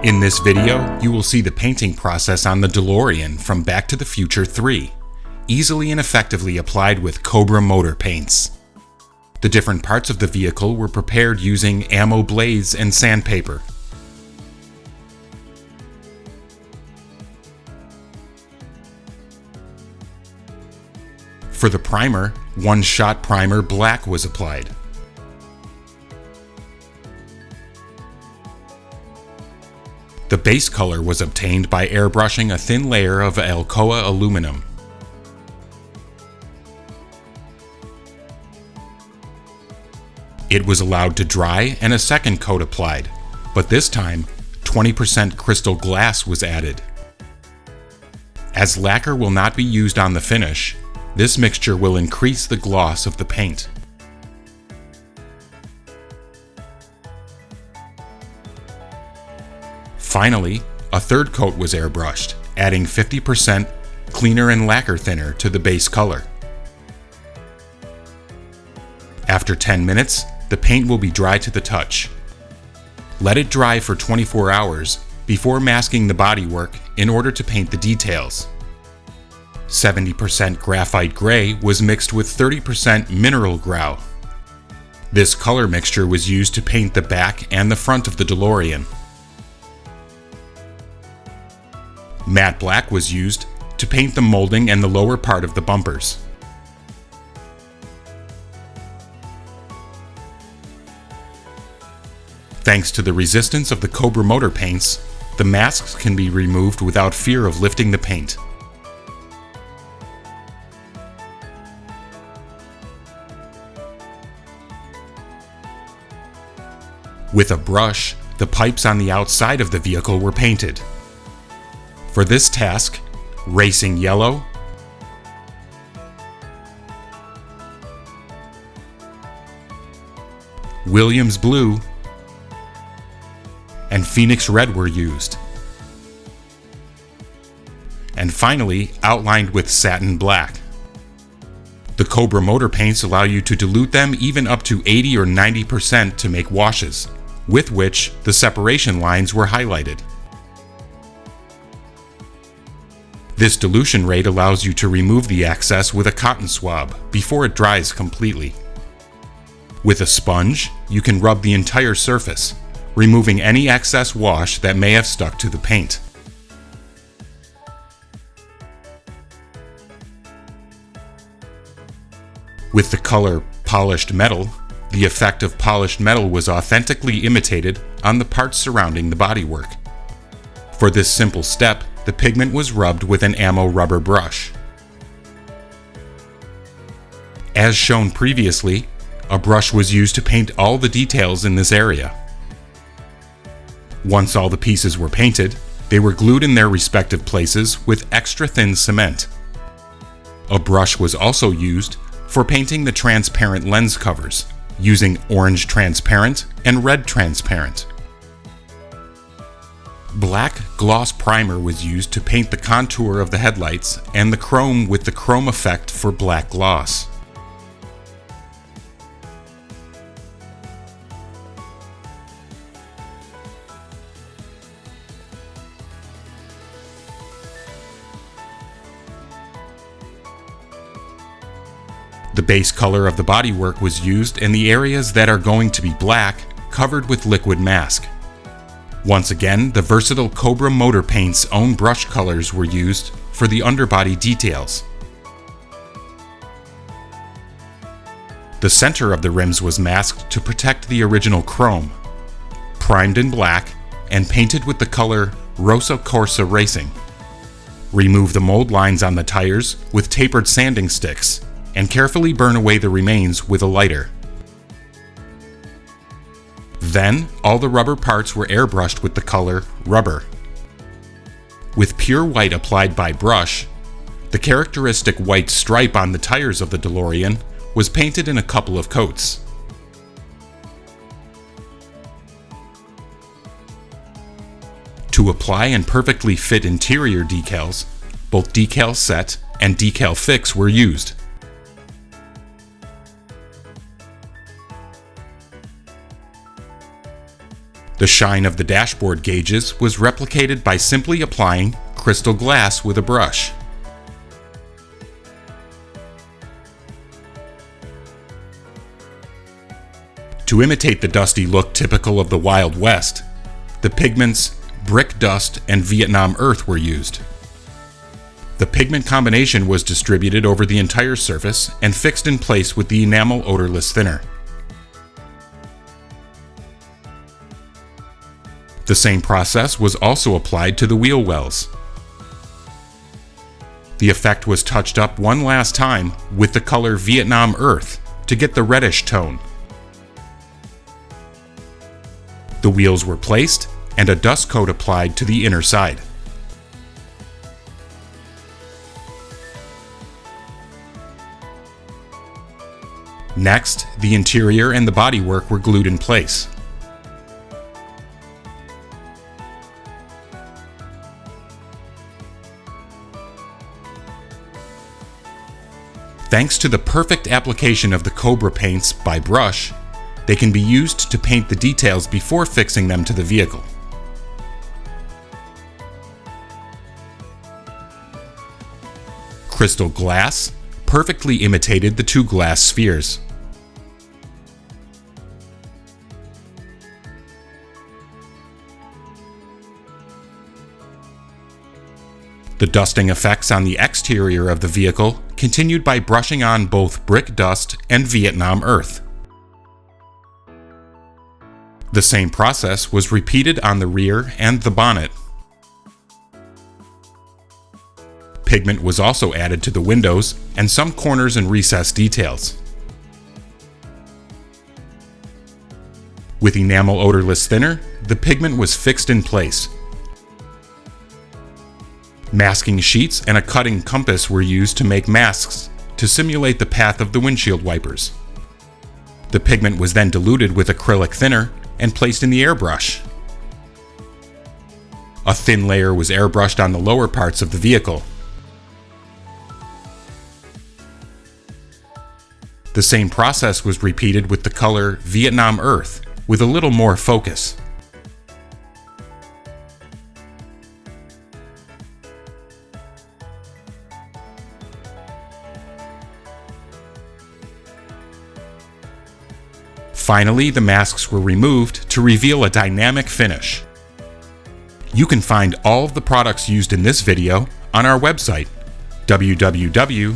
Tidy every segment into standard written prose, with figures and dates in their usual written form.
In this video, you will see the painting process on the DeLorean from Back to the Future 3, easily and effectively applied with Cobra Motor Paints. The different parts of the vehicle were prepared using ammo blades and sandpaper. For the primer, one-shot primer black was applied. The base color was obtained by airbrushing a thin layer of Alcoa aluminum. It was allowed to dry and a second coat applied, but this time 20% crystal glass was added. As lacquer will not be used on the finish, this mixture will increase the gloss of the paint. Finally, a third coat was airbrushed, adding 50% cleaner and lacquer thinner to the base color. After 10 minutes, the paint will be dry to the touch. Let it dry for 24 hours before masking the bodywork in order to paint the details. 70% graphite gray was mixed with 30% mineral grau. This color mixture was used to paint the back and the front of the DeLorean. Matte black was used to paint the molding and the lower part of the bumpers. Thanks to the resistance of the Cobra Motor Paints, the masks can be removed without fear of lifting the paint. With a brush, the pipes on the outside of the vehicle were painted. For this task, Racing Yellow, Williams Blue, and Phoenix Red were used. And finally, outlined with Satin Black. The Cobra Motor Paints allow you to dilute them even up to 80 or 90% to make washes, with which the separation lines were highlighted. This dilution rate allows you to remove the excess with a cotton swab before it dries completely. With a sponge, you can rub the entire surface, removing any excess wash that may have stuck to the paint. With the color Polished Metal, the effect of polished metal was authentically imitated on the parts surrounding the bodywork. For this simple step, the pigment was rubbed with an ammo rubber brush. As shown previously, a brush was used to paint all the details in this area. Once all the pieces were painted, they were glued in their respective places with extra thin cement. A brush was also used for painting the transparent lens covers, using orange transparent and red transparent. Black gloss primer was used to paint the contour of the headlights and the chrome with the chrome effect for black gloss. The base color of the bodywork was used in the areas that are going to be black, covered with liquid mask. Once again, the versatile Cobra Motor Paints' own brush colors were used for the underbody details. The center of the rims was masked to protect the original chrome, primed in black, and painted with the color Rosso Corsa Racing. Remove the mold lines on the tires with tapered sanding sticks, and carefully burn away the remains with a lighter. Then, all the rubber parts were airbrushed with the color Rubber. With pure white applied by brush, the characteristic white stripe on the tires of the DeLorean was painted in a couple of coats. To apply and perfectly fit interior decals, both decal set and decal fix were used. The shine of the dashboard gauges was replicated by simply applying crystal glass with a brush. To imitate the dusty look typical of the Wild West, the pigments brick dust and Vietnam earth were used. The pigment combination was distributed over the entire surface and fixed in place with the enamel odorless thinner. The same process was also applied to the wheel wells. The effect was touched up one last time with the color Vietnam earth to get the reddish tone. The wheels were placed and a dust coat applied to the inner side. Next, the interior and the bodywork were glued in place. Thanks to the perfect application of the Cobra paints by brush, they can be used to paint the details before fixing them to the vehicle. Crystal glass perfectly imitated the two glass spheres. The dusting effects on the exterior of the vehicle continued by brushing on both brick dust and Vietnam earth. The same process was repeated on the rear and the bonnet. Pigment was also added to the windows and some corners and recessed details. With enamel odorless thinner, the pigment was fixed in place. Masking sheets and a cutting compass were used to make masks to simulate the path of the windshield wipers. The pigment was then diluted with acrylic thinner and placed in the airbrush. A thin layer was airbrushed on the lower parts of the vehicle. The same process was repeated with the color Vietnam earth with a little more focus. Finally, the masks were removed to reveal a dynamic finish. You can find all of the products used in this video on our website, www.ammo.es.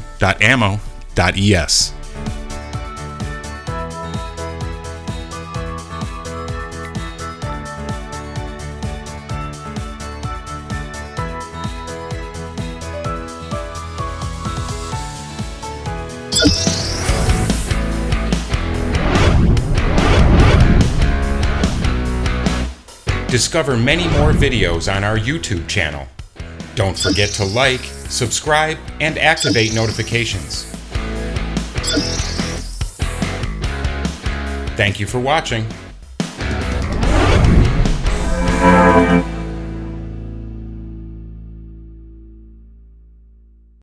Discover many more videos on our YouTube channel. Don't forget to like, subscribe, and activate notifications. Thank you for watching.